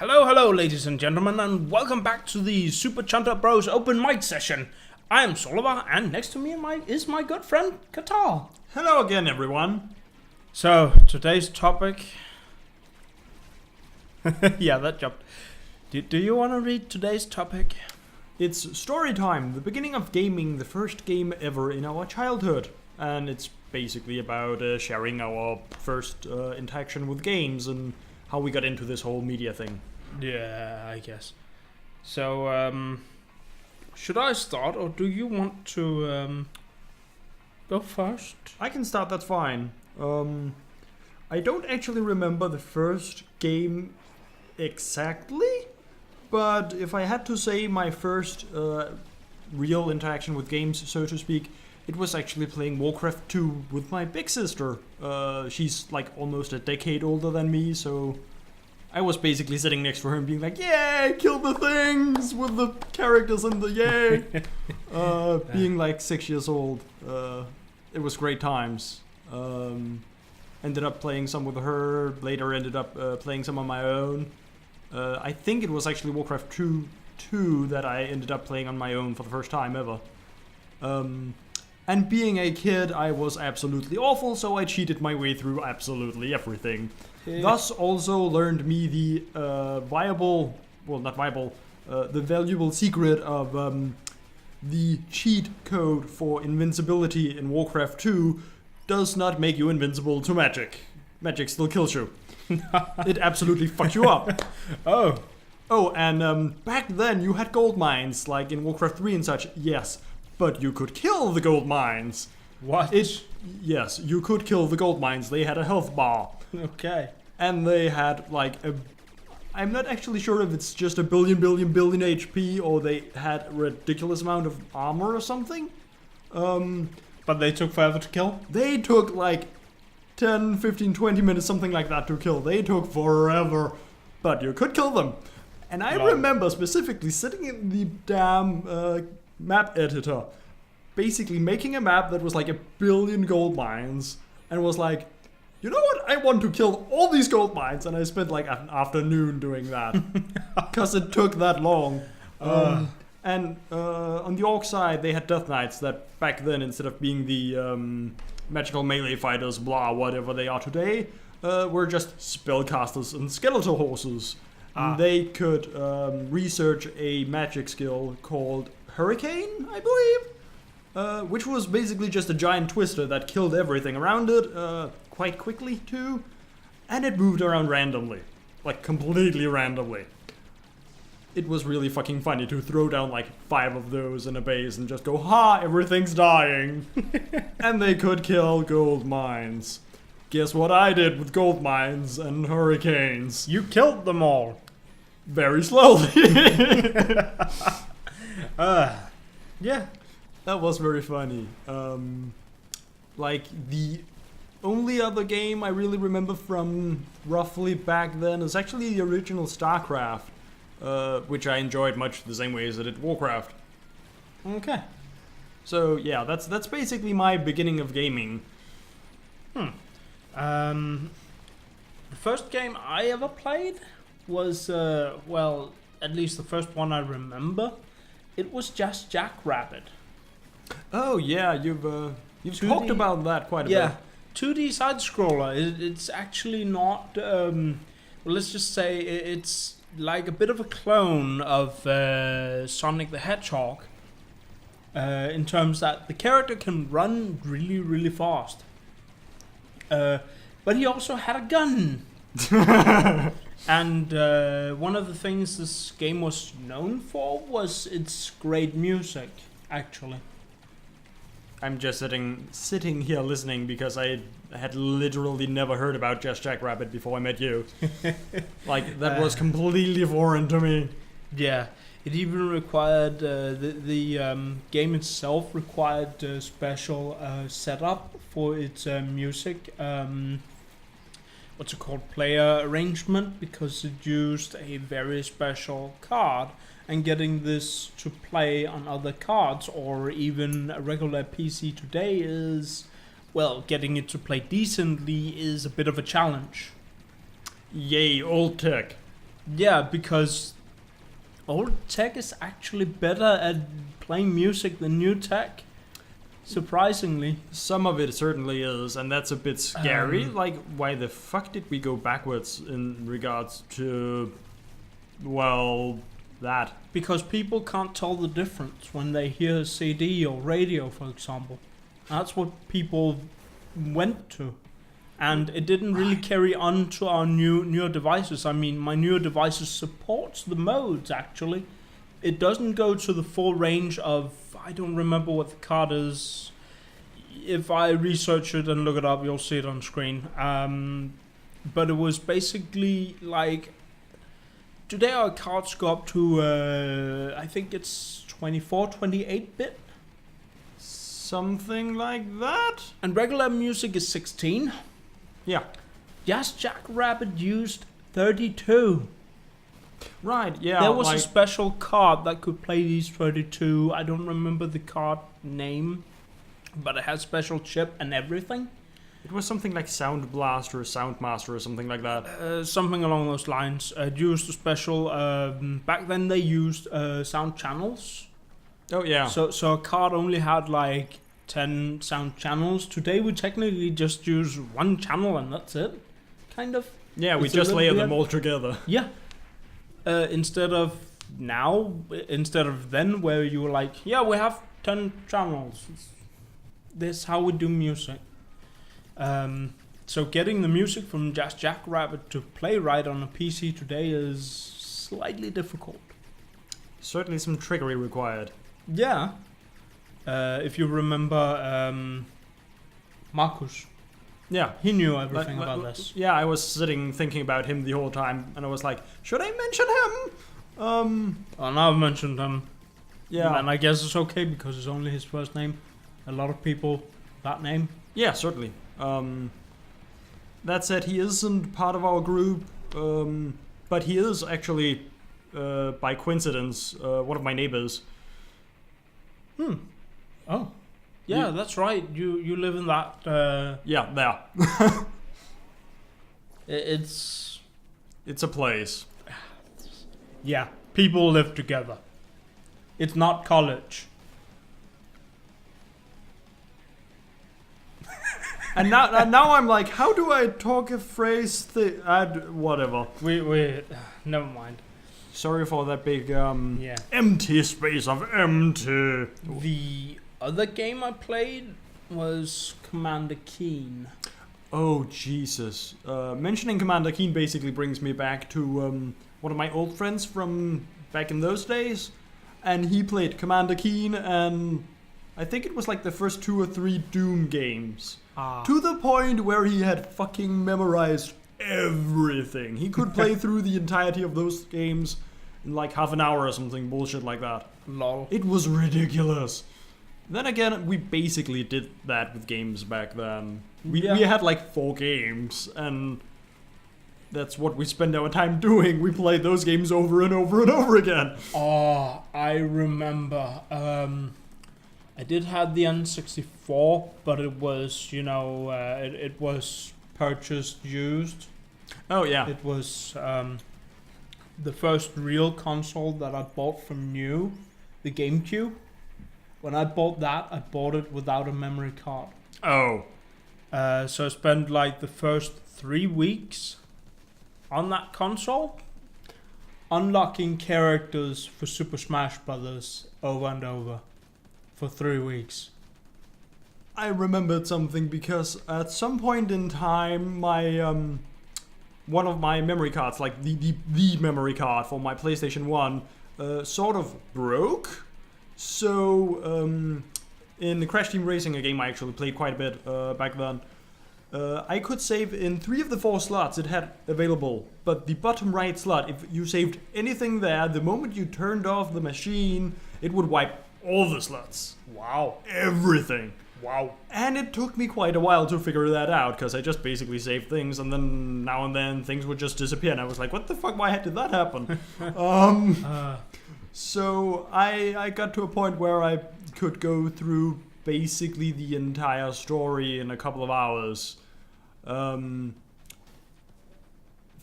Hello, ladies and gentlemen, and welcome back to the Super Chunter Bros Open Mic session. I am Solovar, and next to me is my good friend Kartaal. Hello again, everyone. So, today's topic... yeah, that jumped. Do you want to read today's topic? It's story time, the beginning of gaming, the first game ever in our childhood. And it's basically about sharing our first interaction with games and how we got into this whole media thing. Yeah, I guess. So, should I start, or do you want to go first? I can start, that's fine. I don't actually remember the first game exactly, but if I had to say my first real interaction with games, so to speak, it was actually playing Warcraft 2 with my big sister. She's like almost a decade older than me, so I was basically sitting next to her and being like, yay, kill the things with the characters and the yay. Being like 6 years old. It was great times. Ended up playing some with her, later ended up playing some on my own. I think it was actually Warcraft 2 that I ended up playing on my own for the first time ever. And being a kid, I was absolutely awful, so I cheated my way through absolutely everything. Thus also learned me the the valuable secret of the cheat code for invincibility in Warcraft 2 does not make you invincible to magic. Magic still kills you. It absolutely fucks you up. Oh, and back then you had gold mines, like in Warcraft 3 and such, yes. But you could kill the gold mines. What? Yes, you could kill the gold mines. They had a health bar. Okay. And they had like I'm not actually sure if it's just a billion HP or they had a ridiculous amount of armor or something. But they took forever to kill? They took like 10, 15, 20 minutes, something like that to kill. They took forever. But you could kill them. And I remember specifically sitting in the damn map editor, basically making a map that was like 1 billion gold mines, and was like, you know what, I want to kill all these gold mines, and I spent like an afternoon doing that, because it took that long. And on the orc side, they had Death Knights that back then, instead of being the magical melee fighters, blah, whatever they are today, were just spellcasters and skeletal horses. They could research a magic skill called Hurricane, I believe, which was basically just a giant twister that killed everything around it, quite quickly too, and it moved around randomly, like completely randomly. It was really fucking funny to throw down like 5 of those in a base and just go, ha, everything's dying. And they could kill gold mines. Guess what I did with gold mines and hurricanes? You killed them all. Very slowly. Yeah, that was very funny. Like the only other game I really remember from roughly back then is actually the original StarCraft, which I enjoyed much the same way as I did Warcraft. Okay. So yeah, that's basically my beginning of gaming. The first game I ever played was well, at least the first one I remember. It was just Jackrabbit. Oh yeah, you've 2D, talked about that quite a bit. Yeah, 2D side scroller. It's actually not. Well, let's just say it's like a bit of a clone of Sonic the Hedgehog. In terms that the character can run really fast. But he also had a gun. And one of the things this game was known for was its great music, actually. I'm just sitting here listening because I had literally never heard about Just Jackrabbit before I met you. Like, that was completely foreign to me. Yeah, it even required, the game itself required a special setup for its music. What's it called, player arrangement, because it used a very special card, and getting this to play on other cards or even a regular PC today is, well, getting it to play decently is a bit of a challenge. Yay, old tech. Yeah, because old tech is actually better at playing music than new tech. Surprisingly. Some of it certainly is, and that's a bit scary. Like, why the fuck did we go backwards in regards to, well, that? Because people can't tell the difference when they hear a CD or radio, for example. That's what people went to. And it didn't really carry on to our newer devices. I mean, my newer devices supports the modes, actually. It doesn't go to the full range of... I don't remember what the card is. If I research it and look it up, you'll see it on screen. But it was basically like... Today our cards go up to, I think it's 24, 28-bit. Something like that? And regular music is 16. Yeah. Yes, Jackrabbit used 32. Right, yeah. There was a special card that could play these 32. I don't remember the card name, but it has special chip and everything. It was something like Sound Blast or Sound Master or something like that. Something along those lines. It used a special... back then they used sound channels. Oh, yeah. So a card only had like 10 sound channels. Today we technically just use one channel and that's it. Kind of. Yeah, we It's a just little layer weird. them all together. Yeah. Instead of then, where you were like, yeah, we have 10 channels. This is how we do music. So getting the music from Just Jackrabbit to play right on a PC today is slightly difficult. Certainly some trickery required. Yeah. If you remember Marcus. Yeah. He knew everything about this. Yeah, I was sitting thinking about him the whole time, and I was like, should I mention him? And I've mentioned him. Yeah. And I guess it's okay because it's only his first name. A lot of people, that name. Yeah, certainly. That said, he isn't part of our group, but he is actually, by coincidence, one of my neighbors. Oh. Yeah, that's right. You live in that... Yeah, there. It's... It's a place. Yeah, people live together. It's not college. And now I'm like, how do I talk a phrase? Whatever. We never mind. Sorry for that big Yeah. empty space of empty. The other game I played was Commander Keen. Oh Jesus! Mentioning Commander Keen basically brings me back to one of my old friends from back in those days, and he played Commander Keen, and I think it was like the first 2 or 3 Doom games. To the point where he had fucking memorized everything. He could play through the entirety of those games in like half an hour or something bullshit like that. Lol. It was ridiculous. Then again, we basically did that with games back then. We had like 4 games, and that's what we spend our time doing. We played those games over and over and over again. Oh, I remember. I did have the N64, but it was, it was purchased used. Oh yeah. It was the first real console that I bought from new, the GameCube. When I bought that, I bought it without a memory card. Oh. So I spent like the first 3 weeks on that console, unlocking characters for Super Smash Brothers over and over for 3 weeks. I remembered something because at some point in time, my one of my memory cards, like the memory card for my PlayStation 1, sort of broke. So in the Crash Team Racing, a game I actually played quite a bit back then, I could save in 3 of the 4 slots it had available. But the bottom right slot, if you saved anything there, the moment you turned off the machine, it would wipe all the slots. Wow. Everything. Wow. And it took me quite a while to figure that out, because I just basically saved things, and then now and then things would just disappear, and I was like, what the fuck, why did that happen? So I got to a point where I could go through basically the entire story in a couple of hours.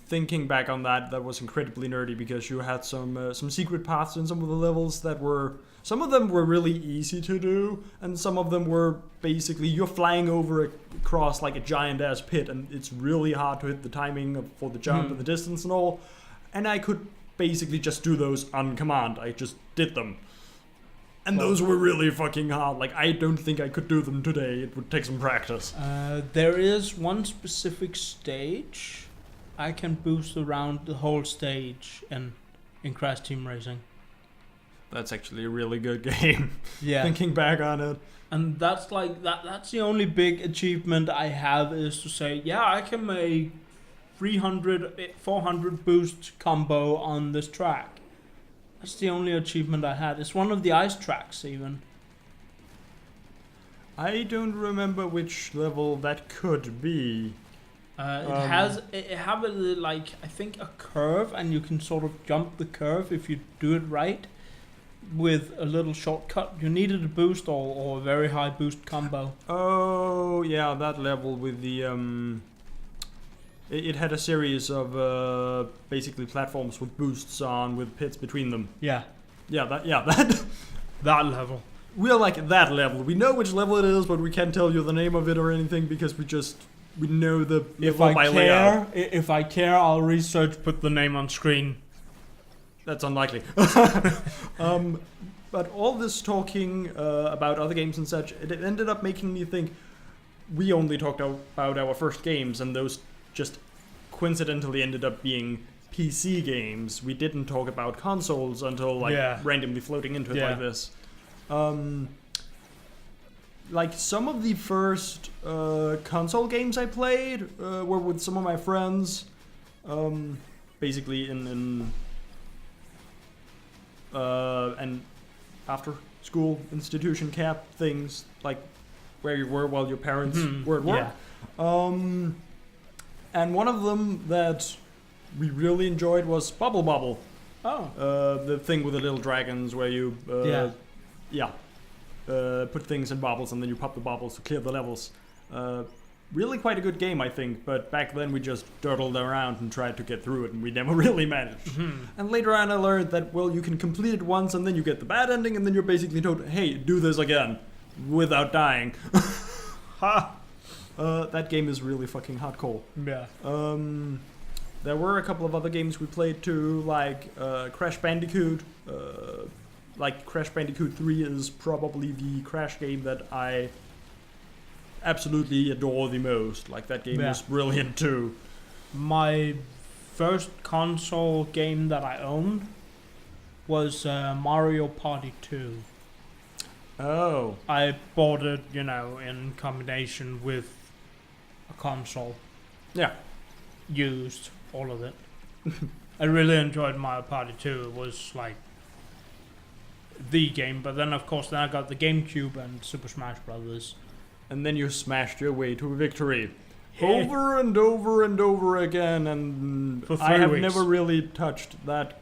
thinking back on that was incredibly nerdy because you had some secret paths in some of the levels that were. Some of them were really easy to do, and some of them were basically you're flying across like a giant ass pit, and it's really hard to hit the timing for the jump and the distance and all. And I could basically just do those on command. I just did them. And those were really fucking hard. Like, I don't think I could do them today. It would take some practice. There is one specific stage I can boost around the whole stage in Crash Team Racing. That's actually a really good game. Yeah. Thinking back on it. And that's like that's the only big achievement I have is to say, yeah, I can make 400 boost combo on this track. That's the only achievement I had. It's one of the ice tracks even. I don't remember which level that could be. It has like I think a curve, and you can sort of jump the curve if you do it right with a little shortcut. You needed a boost or a very high boost combo. Oh yeah, that level with the It had a series of basically platforms with boosts on, with pits between them. Yeah. That that level. We're like that level. We know which level it is, but we can't tell you the name of it or anything because we know the level by layout. If I care, I'll research, put the name on screen. That's unlikely. But all this talking about other games and such, it ended up making me think we only talked about our first games, and those just coincidentally ended up being PC games. We didn't talk about consoles until randomly floating into it like this. Like some of the first console games I played were with some of my friends, basically in and after school institution camp things, like where you were while your parents were at work. Yeah. And one of them that we really enjoyed was Bubble Bobble. Oh. The thing with the little dragons where you put things in bubbles and then you pop the bubbles to clear the levels. Really quite a good game, I think, but back then we just dirtled around and tried to get through it and we never really managed. Mm-hmm. And later on I learned that, well, you can complete it once and then you get the bad ending and then you're basically told, hey, do this again without dying. Ha! That game is really fucking hardcore. Yeah. There were a couple of other games we played too, like Crash Bandicoot. Like Crash Bandicoot 3 is probably the Crash game that I absolutely adore the most. Like that game was brilliant too. My first console game that I owned was Mario Party 2. Oh. I bought it, in combination with a console. Yeah. Used all of it. I really enjoyed Mario Party 2. It was like the game, but then of course I got the GameCube and Super Smash Brothers. And then you smashed your way to victory. Over and over and over again, and I have never really touched that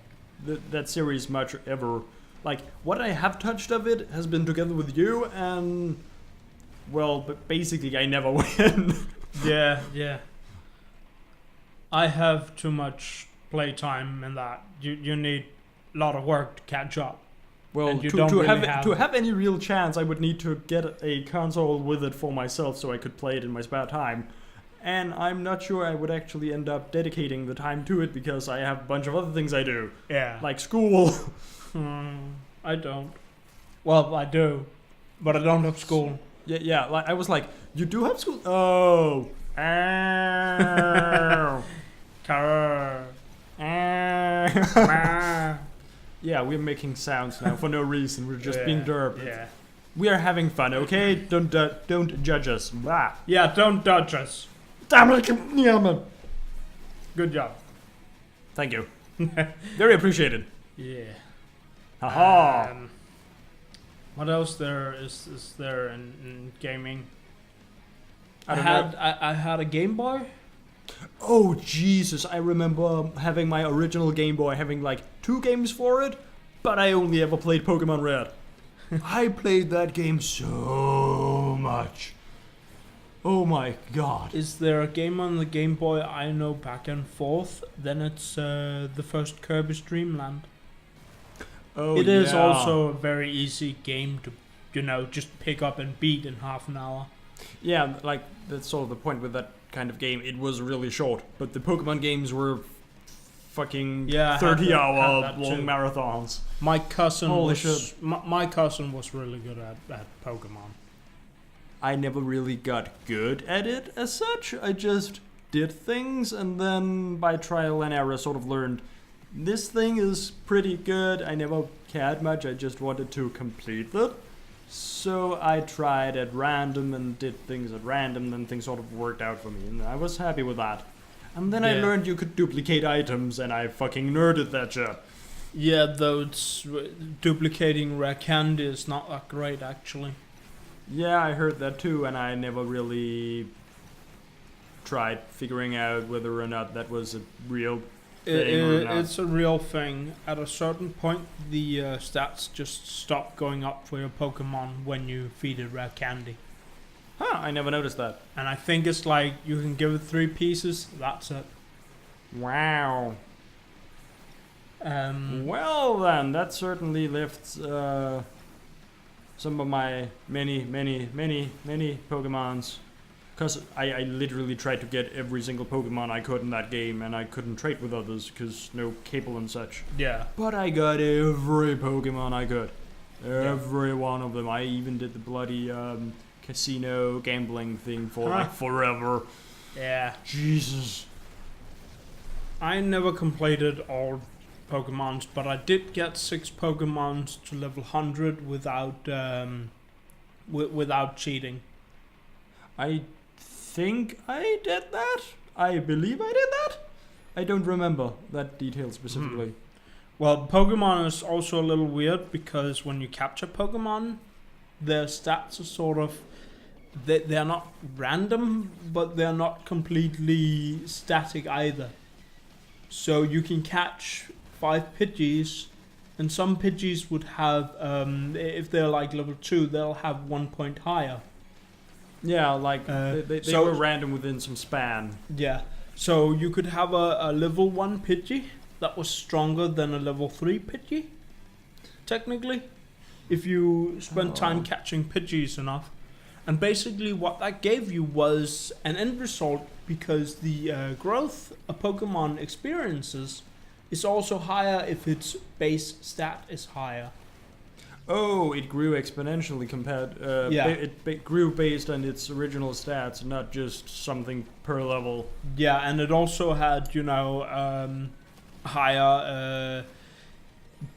series much ever. Like, what I have touched of it has been together with you, and well, but basically I never win. Yeah. I have too much playtime in that. You need a lot of work to catch up. Well, to have any real chance, I would need to get a console with it for myself so I could play it in my spare time. And I'm not sure I would actually end up dedicating the time to it because I have a bunch of other things I do. Yeah. Like school. I don't. Well, I do. But I don't have school. Yeah. Like I was like, you do have school? Oh. Yeah, we're making sounds now for no reason. We're just being derp. Yeah. We are having fun, okay? Don't judge us. Blah. Yeah, don't judge us. Good job. Thank you. Very appreciated. Yeah. Haha. What else is there in gaming? I had a Game Boy. Oh Jesus, I remember having my original Game Boy, having like 2 games for it, but I only ever played Pokemon Red. I played that game so much. Oh my god. Is there a game on the Game Boy I know back and forth? Then it's the first Kirby's Dream Land. Oh, It is also a very easy game to, just pick up and beat in half an hour. Yeah, like, that's sort of the point with that kind of game. It was really short, but the Pokemon games were fucking 30-hour long marathons. My cousin Holy was shit. my cousin was really good at Pokemon. I never really got good at it as such. I just did things, and then by trial and error sort of learned this thing is pretty good. I never cared much. I just wanted to complete it. So I tried at random and did things at random, then things sort of worked out for me, and I was happy with that. And then I learned you could duplicate items, and I fucking nerded that shit. Yeah, though duplicating rare candy is not that great, actually. Yeah, I heard that too, and I never really tried figuring out whether or not that was a real thing or not. It's a real thing. At a certain point, the stats just stop going up for your Pokemon when you feed it rare candy. Huh, I never noticed that. And I think it's like you can give it 3 pieces, that's it. Wow. Well then, that certainly lifts some of my many Pokemons. Because I literally tried to get every single Pokemon I could in that game, and I couldn't trade with others because no cable and such. Yeah. But I got every Pokemon I could. Every one of them. I even did the bloody casino gambling thing for like forever. Yeah. Jesus. I never completed all Pokemons, but I did get 6 Pokemons to level 100 without cheating. I think I did that. I believe I did that. I don't remember that detail specifically. Well, Pokemon is also a little weird because when you capture Pokemon, their stats are sort of... They're not random, but they're not completely static either. So you can catch 5 Pidgeys, and some Pidgeys would have, if they're like level 2, they'll have 1 point higher. Yeah, like they were random within some span. Yeah, so you could have a level 1 Pidgey that was stronger than a level 3 Pidgey, technically, if you spent time catching Pidgeys enough. And basically what that gave you was an end result, because the growth a Pokemon experiences is also higher if its base stat is higher. Oh, it grew exponentially compared... It grew based on its original stats, not just something per level. Yeah, and it also had, higher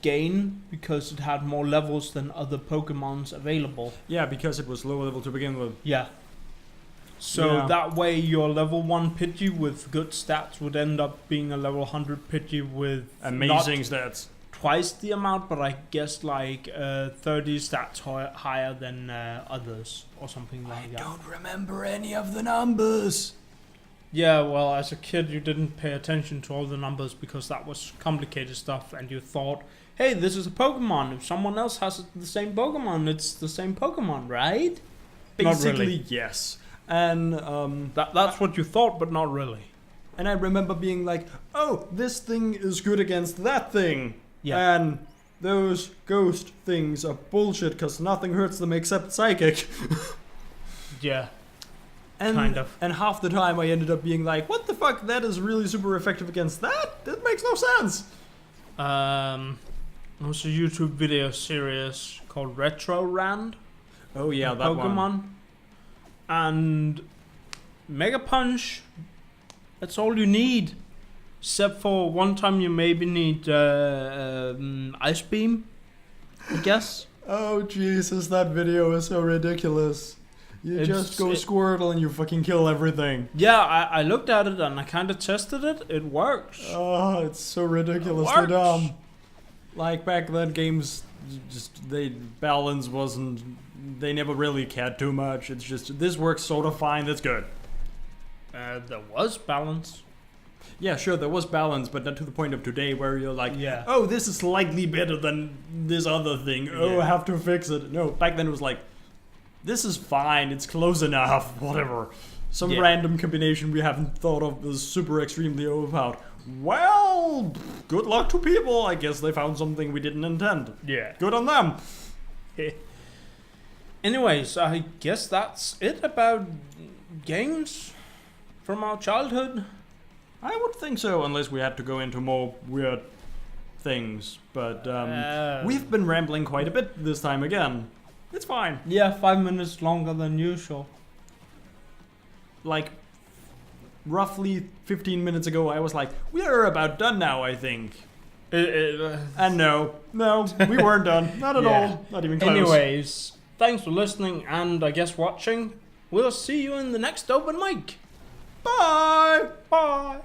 gain because it had more levels than other Pokemons available. Yeah, because it was low level to begin with. Yeah. So that way your level 1 Pidgey with good stats would end up being a level 100 Pidgey with amazing stats. Twice the amount, but I guess like 30 stats higher than others or something like that. I don't remember any of the numbers. Yeah, well, as a kid you didn't pay attention to all the numbers because that was complicated stuff, and you thought, hey, this is a Pokemon. If someone else has the same Pokemon, it's the same Pokemon, right? Basically, not really. Yes. And that's what you thought, but not really. And I remember being like, oh, this thing is good against that thing. Yeah. And those ghost things are bullshit because nothing hurts them except psychic. Yeah. And, kind of. And half the time I ended up being like, what the fuck, that is really super effective against that? That makes no sense. There was a YouTube video series called Retro Rand. Oh yeah, that Pokemon. one. And Mega Punch, that's all you need. Except for one time you maybe need Ice Beam, I guess. Oh Jesus, that video is so ridiculous. You just go Squirtle and you fucking kill everything. Yeah, I looked at it and I kind of tested it. It works. Oh, it's so ridiculously dumb. Like back then, games balance wasn't. They never really cared too much. It's just this works sort of fine. That's good. There was balance. Yeah, sure, there was balance, but not to the point of today where you're like, yeah. Oh, this is slightly better than this other thing. Oh, I have to fix it. No, back then it was like, This is fine, it's close enough, whatever. Some Yeah. random combination we haven't thought of is super extremely overpowered. Well, good luck to people. I guess they found something we didn't intend. Yeah. Good on them. Anyways, I guess that's it about games from our childhood. I would think so, unless we had to go into more weird things. But we've been rambling quite a bit this time again. It's fine. Yeah, 5 minutes longer than usual. Like, roughly 15 minutes ago, I was like, we're about done now, I think. And no, we weren't done. Not at Yeah. all. Not even close. Anyways, thanks for listening and I guess watching. We'll see you in the next open mic. Bye! Bye!